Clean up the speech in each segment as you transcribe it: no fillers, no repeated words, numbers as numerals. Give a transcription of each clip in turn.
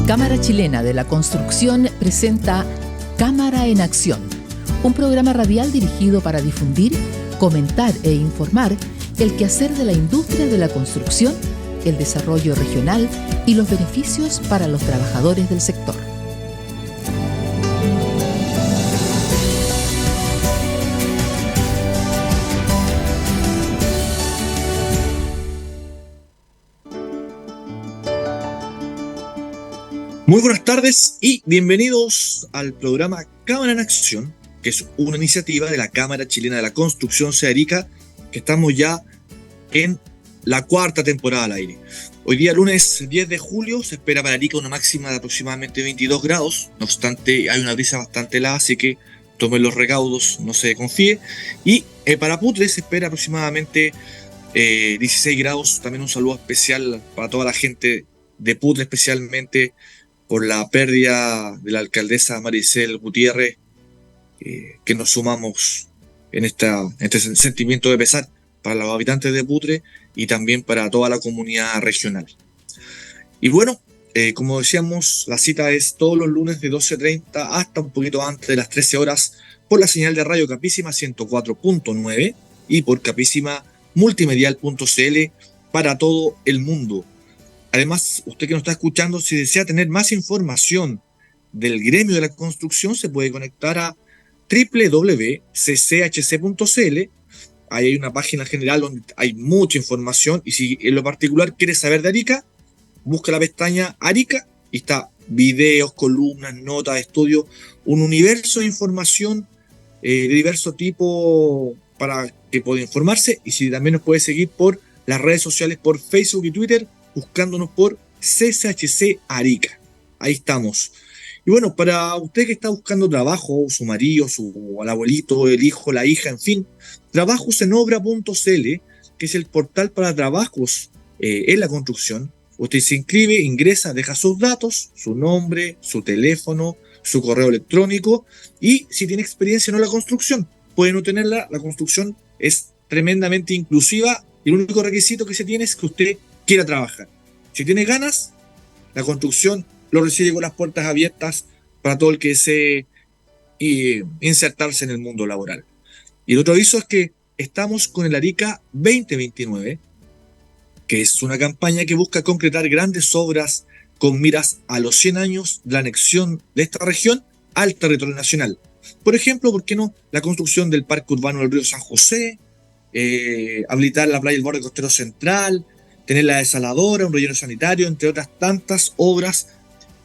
Cámara Chilena de la Construcción presenta Cámara en Acción, un programa radial dirigido para difundir, comentar e informar el quehacer de la industria de la construcción, el desarrollo regional y los beneficios para los trabajadores del sector. Muy buenas tardes y bienvenidos al programa Cámara en Acción, que es una iniciativa de la Cámara Chilena de la Construcción CEARICA, que estamos ya en la cuarta temporada al aire. Hoy día, lunes 10 de julio, se espera para Arica una máxima de aproximadamente 22 grados. No obstante, hay una brisa bastante helada, así que tomen los recaudos, no se confíe. Y para Putre se espera aproximadamente 16 grados. También un saludo especial para toda la gente de Putre, especialmente por la pérdida de la alcaldesa Maricel Gutiérrez, que nos sumamos en este sentimiento de pesar para los habitantes de Putre y también para toda la comunidad regional. Y bueno, como decíamos, la cita es todos los lunes de 12:30 hasta un poquito antes de las 13 horas por la señal de Radio Capísima 104.9 y por capísimamultimedial.cl para todo el mundo. Además, usted que nos está escuchando, si desea tener más información del gremio de la construcción, se puede conectar a www.cchc.cl. Ahí hay una página general donde hay mucha información, y si en lo particular quieres saber de Arica, busca la pestaña Arica y está videos, columnas, notas, estudios, un universo de información de diverso tipo para que pueda informarse. Y si también nos puede seguir por las redes sociales, por Facebook y Twitter, buscándonos por CCHC Arica. Ahí estamos. Y bueno, para usted que está buscando trabajo, su marido, el abuelito, el hijo, la hija, en fin, trabajosenobra.cl, que es el portal para trabajos en la construcción. Usted se inscribe, ingresa, deja sus datos, su nombre, su teléfono, su correo electrónico, y si tiene experiencia en la construcción, puede no tenerla. La construcción es tremendamente inclusiva y el único requisito que se tiene es que usted quiera trabajar. Si tiene ganas, la construcción lo recibe con las puertas abiertas para todo el que desee insertarse en el mundo laboral. Y el otro aviso es que estamos con el Arica 2029, que es una campaña que busca concretar grandes obras con miras a los 100 años de la anexión de esta región al territorio nacional. Por ejemplo, ¿por qué no? La construcción del Parque Urbano del Río San José, habilitar la playa del Borde Costero Central, tener la desaladora, un relleno sanitario, entre otras tantas obras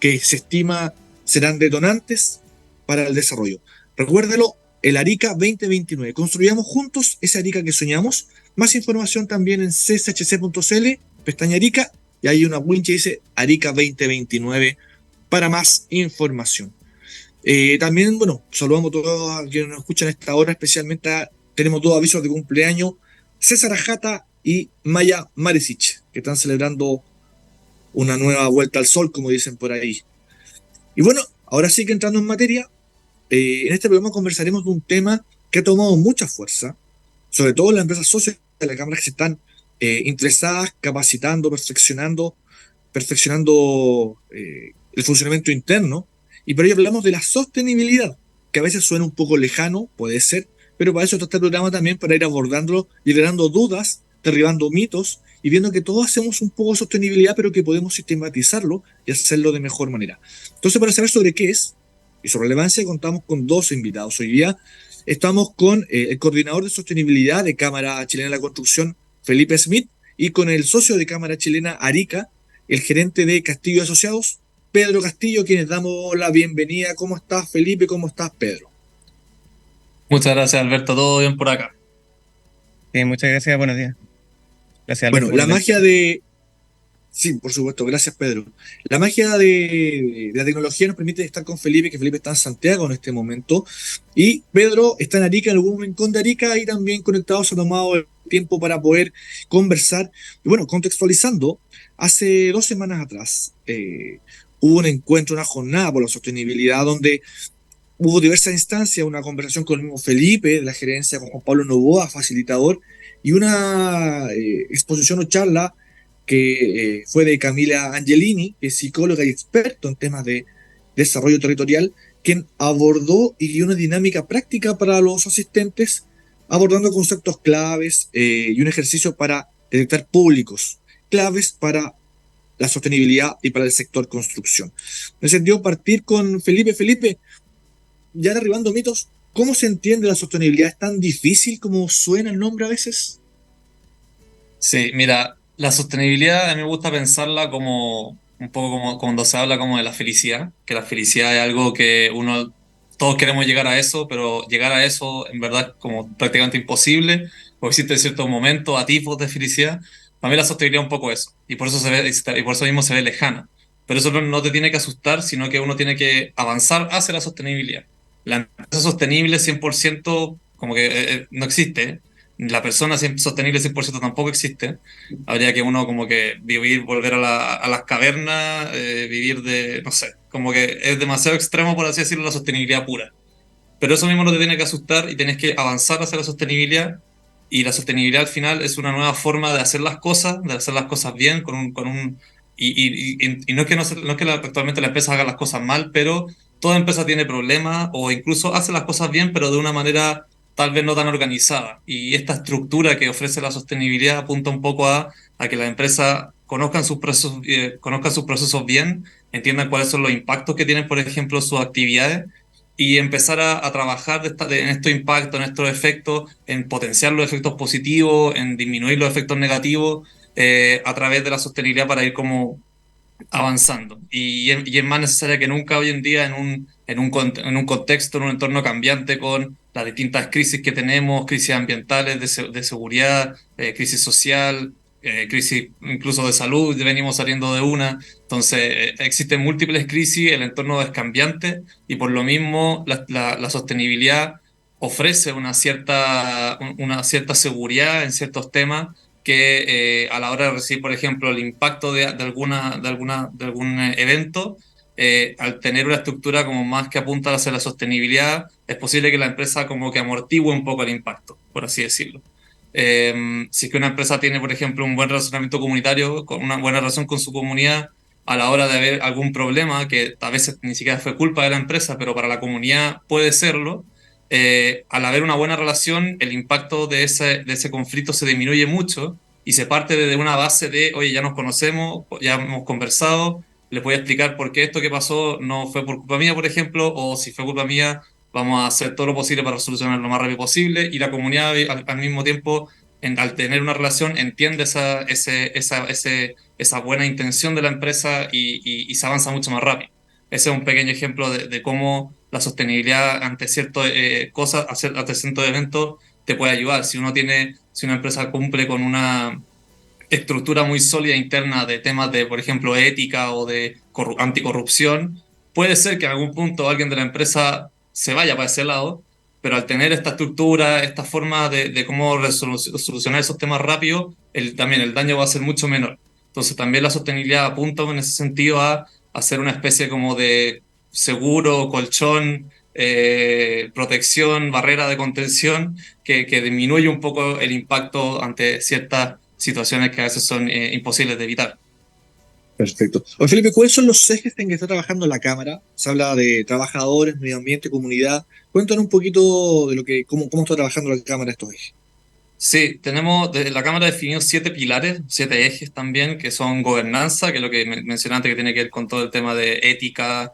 que se estima serán detonantes para el desarrollo. Recuérdelo, el Arica 2029. Construyamos juntos ese Arica que soñamos. Más información también en cchc.cl, pestaña Arica, y hay una winch que dice Arica 2029 para más información. También, bueno, saludamos a todos a quienes nos escuchan a esta hora, especialmente tenemos dos avisos de cumpleaños: César Ajata y Maya Maricic, que están celebrando una nueva vuelta al sol, como dicen por ahí. Y bueno, ahora sí que entrando en materia, en este programa conversaremos de un tema que ha tomado mucha fuerza, sobre todo en las empresas socias de la Cámara, que se están interesadas, capacitando, perfeccionando el funcionamiento interno, y por ello hablamos de la sostenibilidad, que a veces suena un poco lejano, puede ser, pero para eso está este programa también, para ir abordándolo, liberando dudas, derribando mitos y viendo que todos hacemos un poco de sostenibilidad, pero que podemos sistematizarlo y hacerlo de mejor manera. Entonces, para saber sobre qué es y su relevancia, contamos con dos invitados. Hoy día estamos con el coordinador de sostenibilidad de Cámara Chilena de la Construcción, Felipe Smith, y con el socio de Cámara Chilena Arica, el gerente de Castillo Asociados, Pedro Castillo, a quienes damos la bienvenida. ¿Cómo estás, Felipe? ¿Cómo estás, Pedro? Muchas gracias, Alberto. ¿Todo bien por acá? Sí, muchas gracias. Buenos días. Gracias, Alberto. Bueno, la magia de... Sí, por supuesto, gracias, Pedro. La magia de la tecnología nos permite estar con Felipe, que Felipe está en Santiago en este momento, y Pedro está en Arica, en algún rincón de Arica, y también conectados. Se ha tomado el tiempo para poder conversar. Y bueno, contextualizando, hace 2 semanas atrás hubo un encuentro, una jornada por la sostenibilidad, donde hubo diversas instancias, una conversación con el mismo Felipe, de la gerencia, con Juan Pablo Novoa, facilitador, y una exposición o charla que fue de Camila Angelini, que es psicóloga y experto en temas de desarrollo territorial, quien abordó y dio una dinámica práctica para los asistentes, abordando conceptos claves y un ejercicio para detectar públicos claves para la sostenibilidad y para el sector construcción. Me sentió partir con Felipe. Felipe, ya derribando mitos, ¿cómo se entiende la sostenibilidad? ¿Es tan difícil como suena el nombre a veces? Sí, mira, la sostenibilidad a mí me gusta pensarla como un poco como cuando se habla como de la felicidad, que la felicidad es algo que todos queremos llegar a eso, pero llegar a eso en verdad es como prácticamente imposible, o existen ciertos momentos, atisbos de felicidad. Para mí la sostenibilidad es un poco eso, y por eso y por eso mismo se ve lejana. Pero eso no te tiene que asustar, sino que uno tiene que avanzar hacia la sostenibilidad. La empresa sostenible 100% como que no existe. La persona sostenible 100% tampoco existe. Habría que uno como que vivir, volver a las cavernas, vivir de, no sé, como que es demasiado extremo, por así decirlo, la sostenibilidad pura. Pero eso mismo no te tiene que asustar y tienes que avanzar hacia la sostenibilidad. Y la sostenibilidad al final es una nueva forma de hacer las cosas bien, y no es que, no es que actualmente la empresa haga las cosas mal, pero toda empresa tiene problemas o incluso hace las cosas bien, pero de una manera tal vez no tan organizada. Y esta estructura que ofrece la sostenibilidad apunta un poco a que las empresas conozcan sus procesos bien, entiendan cuáles son los impactos que tienen, por ejemplo, sus actividades y empezar a trabajar en estos impactos, en estos efectos, en potenciar los efectos positivos, en disminuir los efectos negativos a través de la sostenibilidad para ir como avanzando. Y es más necesaria que nunca hoy en día en un contexto, en un entorno cambiante con las distintas crisis que tenemos, crisis ambientales, de seguridad, crisis social, crisis incluso de salud, venimos saliendo de una. Entonces, existen múltiples crisis, el entorno es cambiante y por lo mismo la sostenibilidad ofrece una cierta seguridad en ciertos temas que a la hora de recibir, por ejemplo, el impacto de algún evento, al tener una estructura como más que apunta hacia la sostenibilidad, es posible que la empresa como que amortigüe un poco el impacto, por así decirlo. Si es que una empresa tiene, por ejemplo, un buen relacionamiento comunitario, con una buena relación con su comunidad, a la hora de haber algún problema, que a veces ni siquiera fue culpa de la empresa, pero para la comunidad puede serlo, al haber una buena relación, el impacto de ese conflicto se disminuye mucho y se parte desde una base de, oye, ya nos conocemos, ya hemos conversado, les voy a explicar por qué esto que pasó no fue por culpa mía, por ejemplo, o si fue culpa mía, vamos a hacer todo lo posible para solucionarlo lo más rápido posible y la comunidad al mismo tiempo, al tener una relación, entiende esa buena intención de la empresa y se avanza mucho más rápido. Ese es un pequeño ejemplo de cómo la sostenibilidad ante ciertas cosas, ante ciertos eventos, te puede ayudar. Si una empresa cumple con una estructura muy sólida interna de temas de, por ejemplo, ética o de anticorrupción, puede ser que en algún punto alguien de la empresa se vaya para ese lado, pero al tener esta estructura, esta forma de cómo solucionar esos temas rápido, también el daño va a ser mucho menor. Entonces también la sostenibilidad apunta en ese sentido a hacer una especie como de seguro, colchón, protección, barrera de contención que disminuye un poco el impacto ante ciertas situaciones que a veces son imposibles de evitar. Perfecto. Oye, Felipe, ¿cuáles son los ejes en que está trabajando la Cámara? Se habla de trabajadores, medio ambiente, comunidad. Cuéntanos un poquito de cómo está trabajando la Cámara estos ejes. Sí, desde la Cámara definió 7 pilares, 7 ejes también, que son gobernanza, que es lo que mencionaste, que tiene que ver con todo el tema de ética,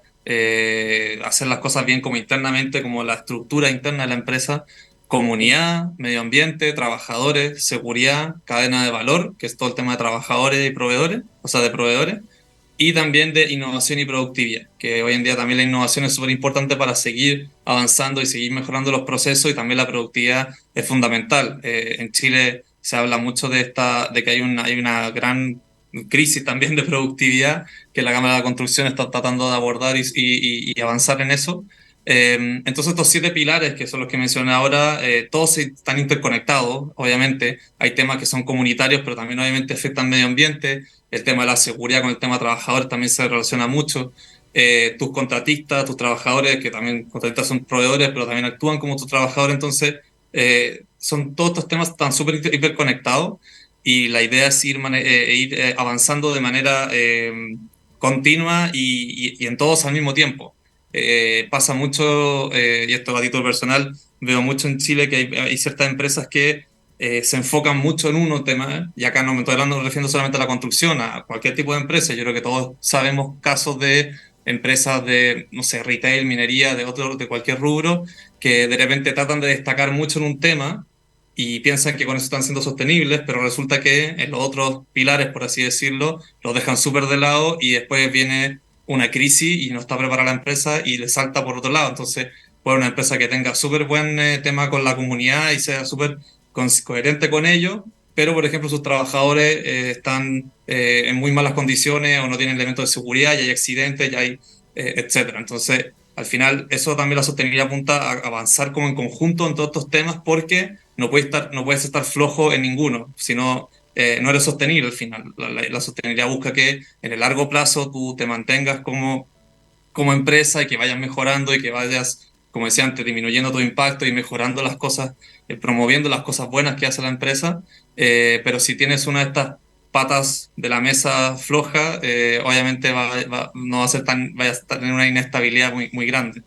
hacer las cosas bien como internamente, como la estructura interna de la empresa, comunidad, medio ambiente, trabajadores, seguridad, cadena de valor, que es todo el tema de trabajadores y proveedores, o sea, de proveedores, y también de innovación y productividad, que hoy en día también la innovación es súper importante para seguir avanzando y seguir mejorando los procesos y también la productividad es fundamental. En Chile se habla mucho de que hay una gran crisis también de productividad que la Cámara de la Construcción está tratando de abordar y avanzar en eso. Entonces estos 7 pilares que son los que mencioné ahora, todos están interconectados, obviamente. Hay temas que son comunitarios, pero también obviamente afectan al medio ambiente. El tema de la seguridad con el tema de trabajadores también se relaciona mucho. Tus contratistas, tus trabajadores, que también contratistas son proveedores, pero también actúan como tus trabajadores, entonces todos estos temas están súper hiperconectados y la idea es ir avanzando de manera continua y en todos al mismo tiempo. Pasa mucho, y esto a título personal, veo mucho en Chile que hay ciertas empresas que se enfocan mucho en uno tema, y acá no me estoy hablando, refiriendo solamente a la construcción, a cualquier tipo de empresa. Yo creo que todos sabemos casos de empresas de, no sé, retail, minería, de cualquier rubro, que de repente tratan de destacar mucho en un tema y piensan que con eso están siendo sostenibles, pero resulta que en los otros pilares, por así decirlo, los dejan súper de lado y después viene una crisis y no está preparada la empresa y le salta por otro lado. Entonces, pues una empresa que tenga súper buen tema con la comunidad y sea súper coherente con ello, pero por ejemplo sus trabajadores están en muy malas condiciones o no tienen elementos de seguridad, y hay accidentes, y hay etcétera. Entonces, al final, eso también la sostenibilidad apunta a avanzar como en conjunto en todos estos temas, porque no puedes estar flojo en ninguno, sino no eres sostenible al final. La sostenibilidad busca que en el largo plazo tú te mantengas como empresa y que vayas mejorando y que vayas, como decía antes, disminuyendo tu impacto y mejorando las cosas, promoviendo las cosas buenas que hace la empresa. Pero si tienes una de estas patas de la mesa floja, obviamente no va a ser vaya a tener una inestabilidad muy grande.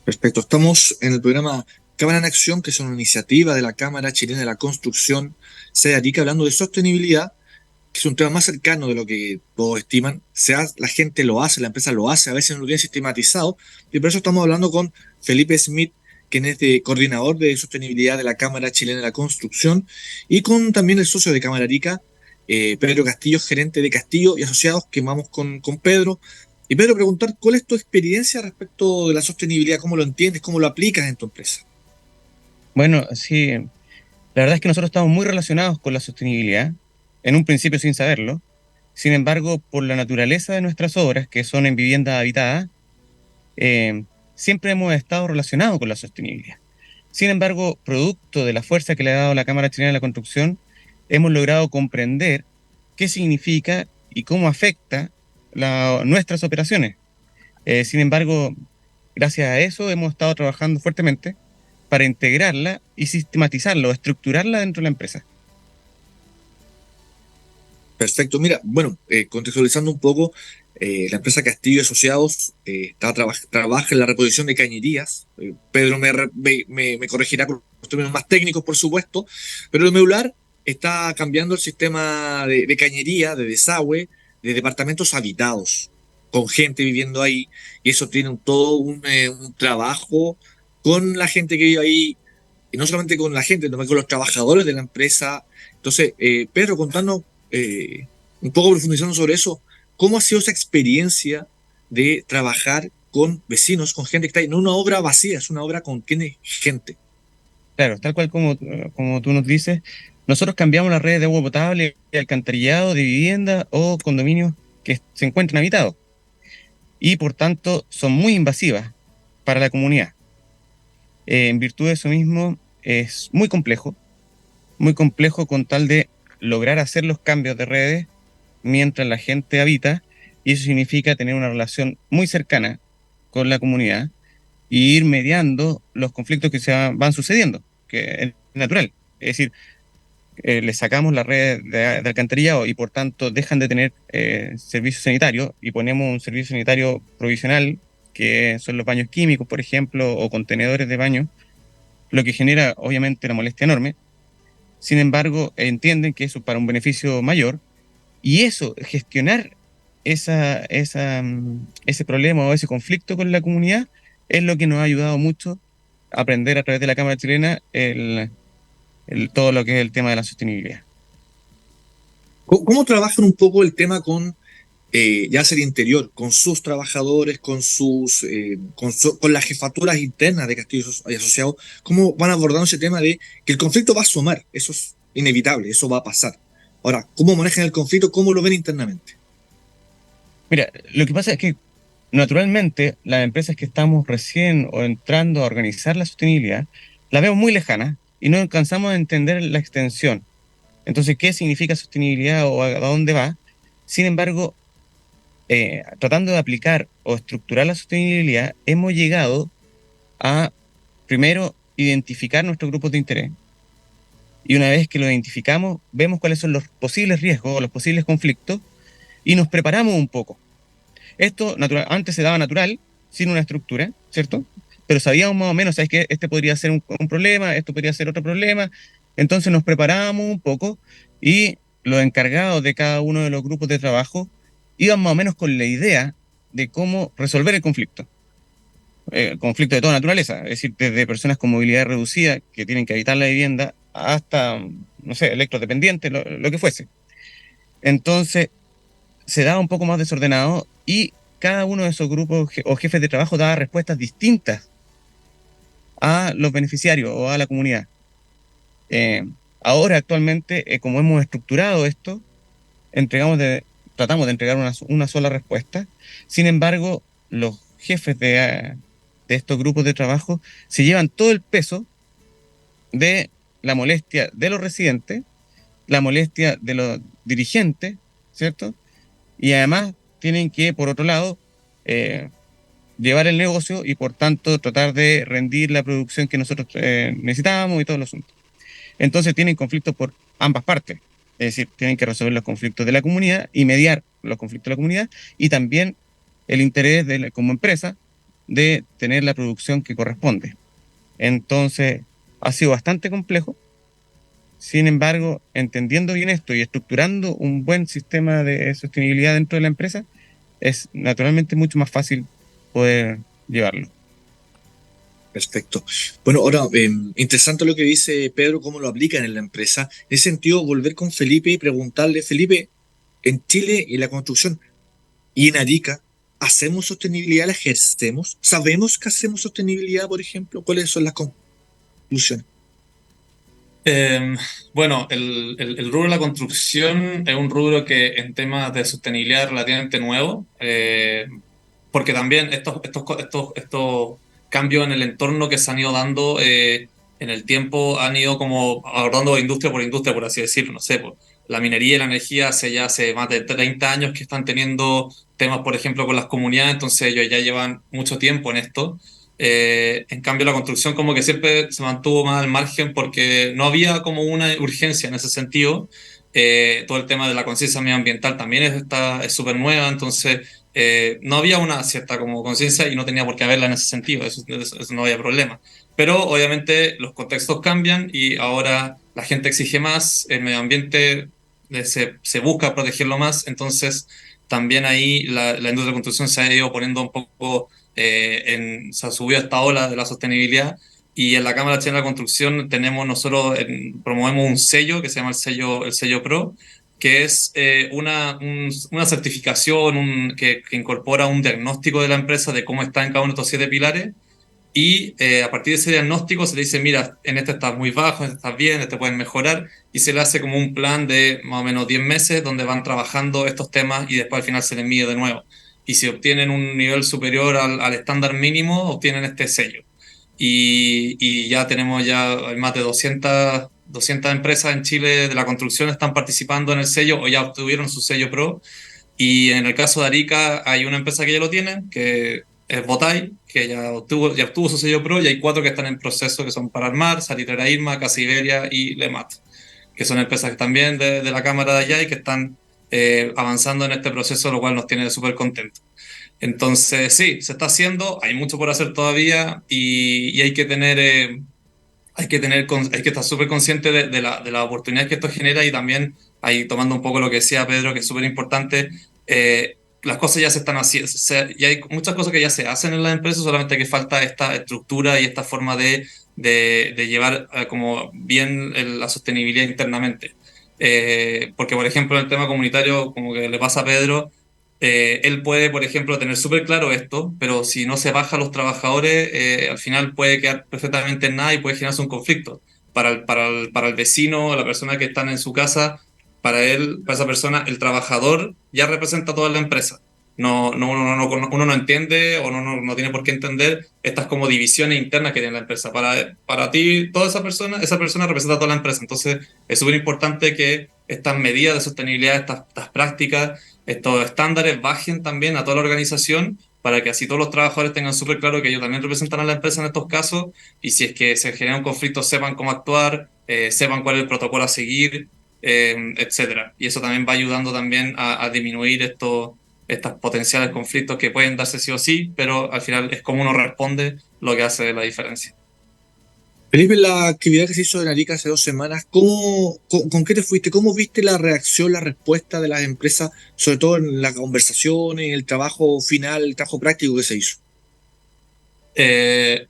Perfecto. Estamos en el programa Cámara en Acción, que es una iniciativa de la Cámara Chilena de la Construcción, sede Arica, hablando de sostenibilidad, que es un tema más cercano de lo que todos estiman. La gente lo hace, la empresa lo hace, a veces no lo tiene sistematizado, y por eso estamos hablando con Felipe Smith, quien es coordinador de sostenibilidad de la Cámara Chilena de la Construcción, y con también el socio de Cámara Arica, Pedro Castillo, gerente de Castillo y Asociados, que vamos con Pedro. Y Pedro, preguntar, ¿cuál es tu experiencia respecto de la sostenibilidad? ¿Cómo lo entiendes? ¿Cómo lo aplicas en tu empresa? Bueno, sí, la verdad es que nosotros estamos muy relacionados con la sostenibilidad, en un principio sin saberlo. Sin embargo, por la naturaleza de nuestras obras, que son en viviendas habitadas, eh, siempre hemos estado relacionados con la sostenibilidad. Sin embargo, producto de la fuerza que le ha dado la Cámara Chilena de la Construcción, hemos logrado comprender qué significa y cómo afecta nuestras operaciones. Sin embargo, gracias a eso hemos estado trabajando fuertemente para integrarla y sistematizarla o estructurarla dentro de la empresa. Perfecto. Mira, bueno, contextualizando un poco, la empresa Castillo y Asociados trabaja en la reposición de cañerías. Pedro me corregirá con los términos más técnicos, por supuesto, pero el Meular está cambiando el sistema de cañería, de desagüe, de departamentos habitados, con gente viviendo ahí, y eso tiene todo un trabajo con la gente que vive ahí, y no solamente con la gente, también con los trabajadores de la empresa. Entonces, Pedro, contanos un poco profundizando sobre eso, ¿cómo ha sido esa experiencia de trabajar con vecinos, con gente que está ahí? No una obra vacía, es una obra con tiene gente. Claro, tal cual como tú nos dices, nosotros cambiamos las redes de agua potable y alcantarillado de vivienda o condominios que se encuentran habitados y por tanto son muy invasivas para la comunidad. En virtud de eso mismo es muy complejo con tal de lograr hacer los cambios de redes mientras la gente habita, y eso significa tener una relación muy cercana con la comunidad y ir mediando los conflictos que van sucediendo, que es natural. Es decir, les sacamos la red de alcantarillado y por tanto dejan de tener servicio sanitario y ponemos un servicio sanitario provisional, que son los baños químicos, por ejemplo, o contenedores de baño, lo que genera obviamente una molestia enorme. Sin embargo, entienden que eso es para un beneficio mayor, y eso, gestionar ese problema o ese conflicto con la comunidad, es lo que nos ha ayudado mucho a aprender a través de la Cámara Chilena todo lo que es el tema de la sostenibilidad. ¿Cómo trabajan un poco el tema con ya sea el interior, con sus trabajadores, con las jefaturas internas de Castillo y Asociados? ¿Cómo van abordando ese tema de que el conflicto va a asomar? Eso es inevitable, eso va a pasar. Ahora, ¿cómo manejan el conflicto? ¿Cómo lo ven internamente? Mira, lo que pasa es que naturalmente las empresas que estamos recién o entrando a organizar la sostenibilidad, la vemos muy lejana y no alcanzamos a entender la extensión. Entonces, ¿qué significa sostenibilidad o a dónde va? Sin embargo, tratando de aplicar o estructurar la sostenibilidad, hemos llegado a, primero, identificar nuestros grupos de interés Y una vez que lo identificamos, vemos cuáles son los posibles riesgos o los posibles conflictos y nos preparamos un poco. Esto antes se daba natural, sin una estructura, ¿cierto? Pero sabíamos más o menos, ¿sabes qué? Este podría ser un problema, esto podría ser otro problema. Entonces nos preparábamos un poco y los encargados de cada uno de los grupos de trabajo iban más o menos con la idea de cómo resolver el conflicto. Conflicto de toda naturaleza, es decir, desde personas con movilidad reducida que tienen que habitar la vivienda hasta, no sé, electrodependientes, lo que fuese. Entonces, se daba un poco más desordenado y cada uno de esos grupos o jefes de trabajo daba respuestas distintas a los beneficiarios o a la comunidad. Ahora, actualmente, como hemos estructurado esto, tratamos de entregar una sola respuesta. Sin embargo, los jefes de estos grupos de trabajo se llevan todo el peso de la molestia de los residentes, la molestia de los dirigentes, ¿cierto? Y además tienen que, por otro lado, llevar el negocio y por tanto tratar de rendir la producción que nosotros necesitábamos y todo el asunto. Entonces tienen conflictos por ambas partes, es decir, tienen que resolver los conflictos de la comunidad y mediar los conflictos de la comunidad y también el interés como empresa de tener la producción que corresponde. Entonces ha sido bastante complejo. Sin embargo, entendiendo bien esto y estructurando un buen sistema de sostenibilidad dentro de la empresa, es naturalmente mucho más fácil poder llevarlo. Perfecto. Bueno, ahora, interesante lo que dice Pedro, cómo lo aplican en la empresa. En ese sentido, volver con Felipe y preguntarle, Felipe, en Chile y la construcción y en Arica, ¿hacemos sostenibilidad? ¿La ejercemos? ¿Sabemos que hacemos sostenibilidad, por ejemplo? ¿Cuáles son las conclusiones? Bueno, el rubro de la construcción es un rubro que en temas de sostenibilidad es relativamente nuevo, porque también estos cambios en el entorno que se han ido dando en el tiempo han ido como abordando industria, por así decirlo. No sé, la minería y la energía hace más de 30 años que están teniendo temas, por ejemplo, con las comunidades, entonces ellos ya llevan mucho tiempo en esto. En cambio, la construcción como que siempre se mantuvo más al margen porque no había como una urgencia en ese sentido. Todo el tema de la conciencia medioambiental también es súper nueva, entonces no había una cierta como conciencia y no tenía por qué haberla en ese sentido, eso no había problema. Pero obviamente los contextos cambian y ahora la gente exige más, el medio ambiente se busca protegerlo más, entonces también ahí la industria de la construcción se ha ido poniendo un poco se ha subido a esta ola de la sostenibilidad y en la Cámara Chilena de la Construcción nosotros promovemos un sello que se llama el sello Pro, que es una certificación que incorpora un diagnóstico de la empresa de cómo está en cada uno de estos 7 pilares y a partir de ese diagnóstico se le dice, mira, en este estás muy bajo, en este estás bien, en este pueden mejorar y se le hace como un plan de más o menos 10 meses donde van trabajando estos temas y después al final se les mide de nuevo y si obtienen un nivel superior al estándar mínimo, obtienen este sello. Y ya tenemos hay más de 200 empresas en Chile de la construcción están participando en el sello o ya obtuvieron su sello Pro. Y en el caso de Arica hay una empresa que ya lo tiene, que es Botay, que ya obtuvo su sello Pro y hay 4 que están en proceso, que son Pararmar, Salitrera Irma, Casa Iberia y Lemat, que son empresas que también de la Cámara de allá y que están avanzando en este proceso, lo cual nos tiene súper contentos. Entonces, sí, se está haciendo, hay mucho por hacer todavía y hay que estar súper consciente de la oportunidad que esto genera y también, ahí tomando un poco lo que decía Pedro, que es súper importante, las cosas ya se están haciendo, ya hay muchas cosas que ya se hacen en las empresas, solamente que falta esta estructura y esta forma de llevar como bien la sostenibilidad internamente. Porque, por ejemplo, en el tema comunitario, como que le pasa a Pedro, él puede, por ejemplo, tener súper claro esto, pero si no se baja a los trabajadores, al final puede quedar perfectamente en nada y puede generarse un conflicto. Para el vecino, la persona que está en su casa, para esa persona, el trabajador ya representa a toda la empresa. Uno no entiende o no tiene por qué entender estas como divisiones internas que tiene la empresa. Para ti, toda esa persona representa a toda la empresa. Entonces, es súper importante que estas medidas de sostenibilidad, estas prácticas, estos estándares bajen también a toda la organización para que así todos los trabajadores tengan súper claro que ellos también representan a la empresa en estos casos y si es que se genera un conflicto sepan cómo actuar sepan cuál es el protocolo a seguir, etcétera. Y eso también va ayudando también a disminuir estos potenciales conflictos que pueden darse sí o sí, pero al final es como uno responde lo que hace la diferencia. Felipe, la actividad que se hizo en Arica hace 2 semanas, con qué te fuiste? ¿Cómo viste la reacción, la respuesta de las empresas, sobre todo en la conversación, en el trabajo final, el trabajo práctico que se hizo?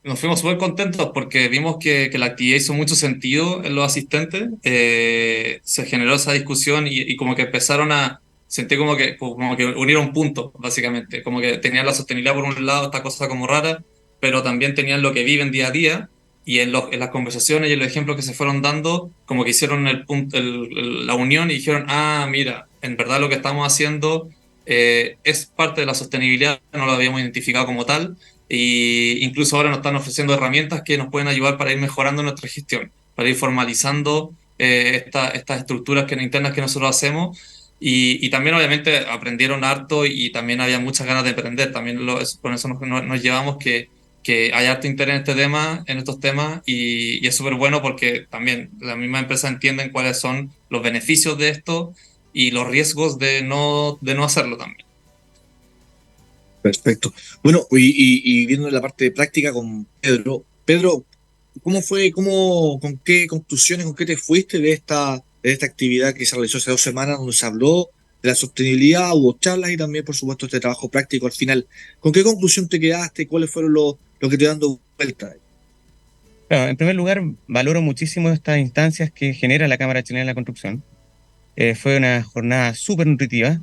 Nos fuimos súper contentos porque vimos que la actividad hizo mucho sentido en los asistentes. Se generó esa discusión y como que empezaron a sentir como que unieron puntos, básicamente. Como que tenían la sostenibilidad por un lado, esta cosa como rara, pero también tenían lo que viven día a día. Y en las conversaciones y en los ejemplos que se fueron dando, como que hicieron la unión y dijeron, ah, mira, en verdad lo que estamos haciendo es parte de la sostenibilidad, no lo habíamos identificado como tal y incluso ahora nos están ofreciendo herramientas que nos pueden ayudar para ir mejorando nuestra gestión, para ir formalizando estas estructuras internas que nosotros hacemos. Y también obviamente aprendieron harto y también había muchas ganas de aprender. También con eso nos llevamos que hay harto interés en este tema, en estos temas, y es súper bueno porque también las mismas empresas entienden cuáles son los beneficios de esto y los riesgos de no hacerlo también. Perfecto. Bueno, y viendo la parte práctica con Pedro. Pedro, ¿cómo fue, con qué conclusiones, con qué te fuiste de esta actividad que se realizó hace 2 semanas, donde se habló de la sostenibilidad, hubo charlas y también, por supuesto, este trabajo práctico al final? ¿Con qué conclusión te quedaste? ¿Cuáles fueron lo que te dando vuelta? Claro, en primer lugar, valoro muchísimo estas instancias que genera la Cámara Chilena de la Construcción. Fue una jornada súper nutritiva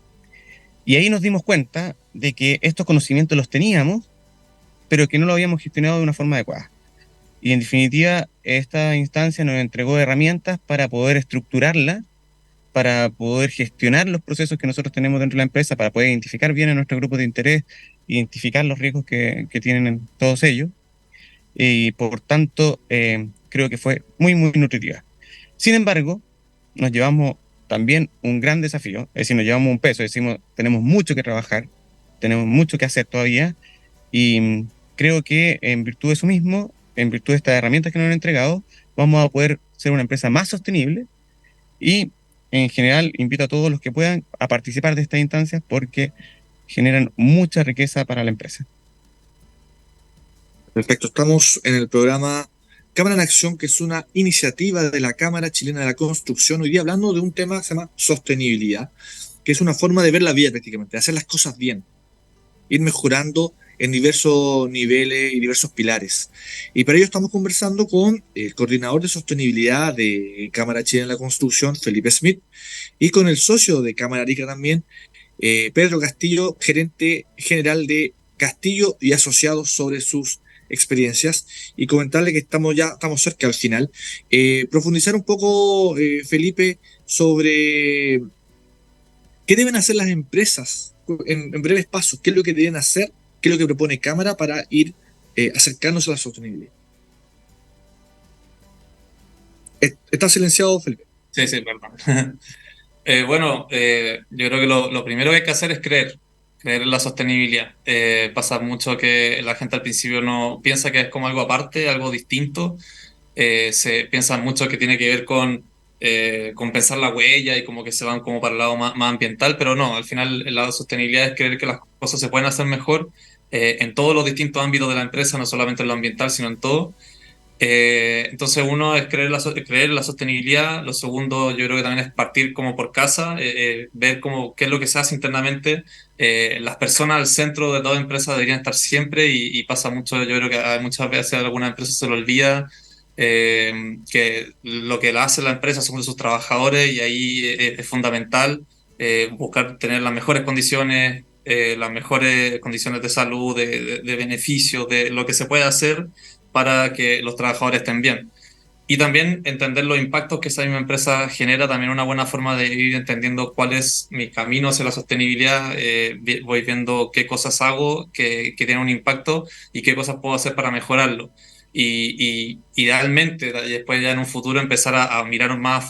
y ahí nos dimos cuenta de que estos conocimientos los teníamos, pero que no lo habíamos gestionado de una forma adecuada. Y en definitiva, esta instancia nos entregó herramientas para poder estructurarla, para poder gestionar los procesos que nosotros tenemos dentro de la empresa, para poder identificar bien a nuestro grupo de interés, identificar los riesgos que tienen todos ellos. Y por tanto, creo que fue muy, muy nutritiva. Sin embargo, nos llevamos también un gran desafío, es decir, nos llevamos un peso, decimos, tenemos mucho que trabajar, tenemos mucho que hacer todavía, y creo que en virtud de eso mismo, en virtud de estas herramientas que nos han entregado, vamos a poder ser una empresa más sostenible y en general invito a todos los que puedan a participar de estas instancias porque generan mucha riqueza para la empresa. Perfecto, estamos en el programa Cámara en Acción, que es una iniciativa de la Cámara Chilena de la Construcción, hoy día hablando de un tema que se llama sostenibilidad, que es una forma de ver la vida prácticamente, de hacer las cosas bien, ir mejorando en diversos niveles y diversos pilares. Y para ello estamos conversando con el coordinador de sostenibilidad de Cámara Chilena de la Construcción, Felipe Smith, y con el socio de Cámara Arica también, Pedro Castillo, gerente general de Castillo y Asociados, sobre sus experiencias, y comentarle que estamos cerca al final. Profundizar un poco, Felipe, sobre qué deben hacer las empresas en breves pasos, qué es lo que deben hacer, qué es lo que propone Cámara para ir acercándose a la sostenibilidad. ¿Está silenciado, Felipe? Sí, sí, perdón. Bueno, yo creo que lo primero que hay que hacer es creer en la sostenibilidad. Pasa mucho que la gente al principio no piensa que es como algo aparte, algo distinto. Se piensa mucho que tiene que ver con pensar la huella y como que se van como para el lado más ambiental, pero no, al final el lado de sostenibilidad es creer que las cosas se pueden hacer mejor en todos los distintos ámbitos de la empresa, no solamente en lo ambiental, sino en todo. Entonces uno es creer en la sostenibilidad, lo segundo yo creo que también es partir como por casa, ver como qué es lo que se hace internamente. Las personas al centro de toda empresa deberían estar siempre y pasa mucho, yo creo que muchas veces a alguna empresa se le olvida que lo que la hace la empresa son sus trabajadores y ahí es fundamental buscar tener las mejores condiciones de salud, de beneficio, de lo que se puede hacer para que los trabajadores estén bien. Y también entender los impactos que esa misma empresa genera, también una buena forma de ir entendiendo cuál es mi camino hacia la sostenibilidad. Voy viendo qué cosas hago que tienen un impacto y qué cosas puedo hacer para mejorarlo. Y idealmente, después ya en un futuro, empezar a mirar más hacia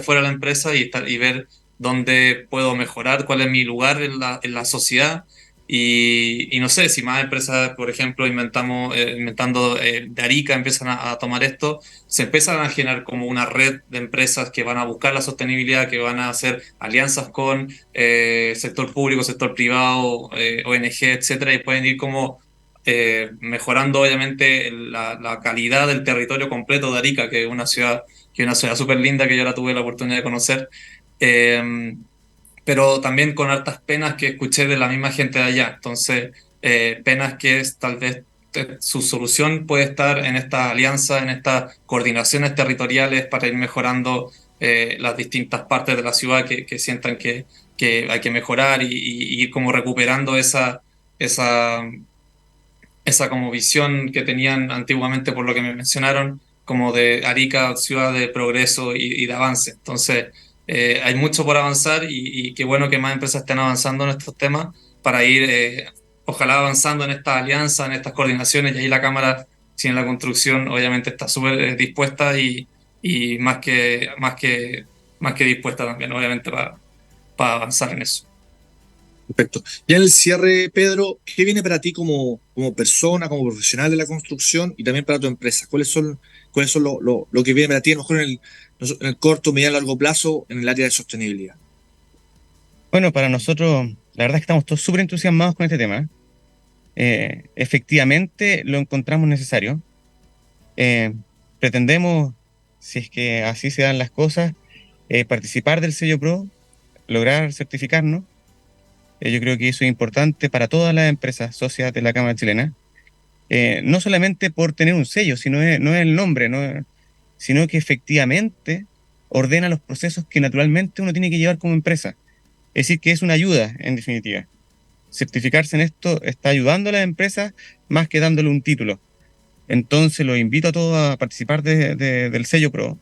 afuera de la empresa y ver dónde puedo mejorar, cuál es mi lugar en la sociedad Y no sé, si más empresas, por ejemplo, inventando de Arica, empiezan a tomar esto, se empiezan a generar como una red de empresas que van a buscar la sostenibilidad, que van a hacer alianzas con sector público, sector privado, ONG, etcétera, y pueden ir como mejorando obviamente la calidad del territorio completo de Arica, que es una ciudad súper linda que yo la tuve la oportunidad de conocer. Eh, pero también con hartas penas que escuché de la misma gente de allá. Entonces, penas que es tal vez su solución puede estar en esta alianza, en estas coordinaciones territoriales para ir mejorando las distintas partes de la ciudad que sientan que hay que mejorar y ir como recuperando esa, esa como visión que tenían antiguamente por lo que me mencionaron, como de Arica, ciudad de progreso y de avance. Entonces, hay mucho por avanzar y qué bueno que más empresas estén avanzando en estos temas para ir, ojalá avanzando en esta alianza, en estas coordinaciones, y ahí la Cámara, si en la construcción, obviamente está súper dispuesta y más que dispuesta también, obviamente, para avanzar en eso. Perfecto. Ya en el cierre, Pedro, ¿qué viene para ti como persona, como profesional de la construcción y también para tu empresa? ¿Cuáles son lo que viene para ti, a lo mejor en el corto, mediano, largo plazo, en el área de sostenibilidad? Bueno, para nosotros, la verdad es que estamos todos súper entusiasmados con este tema. Efectivamente, lo encontramos necesario. Pretendemos, si es que así se dan las cosas, participar del sello PRO, lograr certificarnos. Yo creo que eso es importante para todas las empresas socias de la Cámara Chilena. No solamente por tener un sello, no es el nombre, sino que efectivamente ordena los procesos que naturalmente uno tiene que llevar como empresa. Es decir, que es una ayuda, en definitiva. Certificarse en esto está ayudando a las empresas más que dándole un título. Entonces, los invito a todos a participar del sello PRO.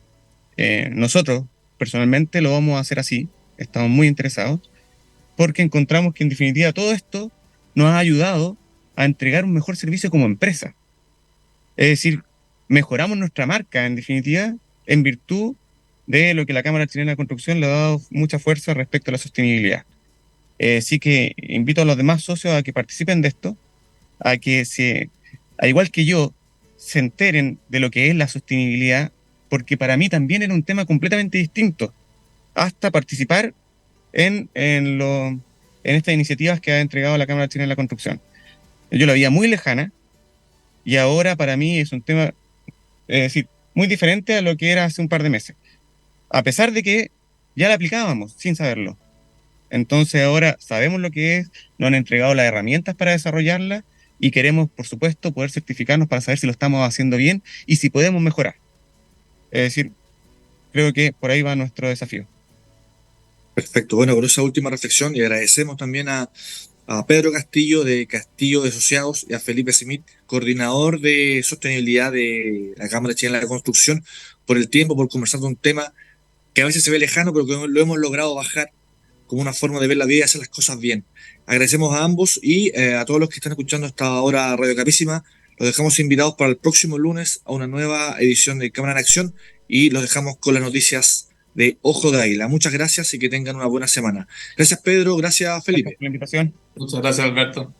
Nosotros, personalmente, lo vamos a hacer así. Estamos muy interesados porque encontramos que, en definitiva, todo esto nos ha ayudado a entregar un mejor servicio como empresa. Es decir, mejoramos nuestra marca, en definitiva, en virtud de lo que la Cámara Chilena de Construcción le ha dado mucha fuerza respecto a la sostenibilidad. Así que invito a los demás socios a que participen de esto, a que al igual que yo, se enteren de lo que es la sostenibilidad, porque para mí también era un tema completamente distinto, hasta participar en estas iniciativas que ha entregado la Cámara Chilena de la Construcción. Yo la veía muy lejana y ahora para mí es un tema, es decir, muy diferente a lo que era hace un par de meses, a pesar de que ya la aplicábamos sin saberlo. Entonces ahora sabemos lo que es, nos han entregado las herramientas para desarrollarla y queremos, por supuesto, poder certificarnos para saber si lo estamos haciendo bien y si podemos mejorar. Es decir, creo que por ahí va nuestro desafío. Perfecto. Bueno, con esa última reflexión, y agradecemos también a Pedro Castillo de Castillo de Asociados y a Felipe Simit, coordinador de sostenibilidad de la Cámara Chilena de la Construcción, por el tiempo, por conversar de un tema que a veces se ve lejano, pero que lo hemos logrado bajar como una forma de ver la vida y hacer las cosas bien. Agradecemos a ambos y a todos los que están escuchando hasta ahora Radio Capísima. Los dejamos invitados para el próximo lunes a una nueva edición de Cámara en Acción y los dejamos con las noticias de Ojo de Águila. Muchas gracias y que tengan una buena semana. Gracias, Pedro. Gracias, Felipe. Gracias por la invitación. Muchas gracias, Alberto.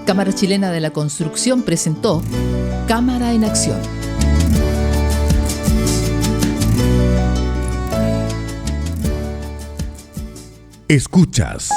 Cámara Chilena de la Construcción presentó Cámara en Acción. Escuchas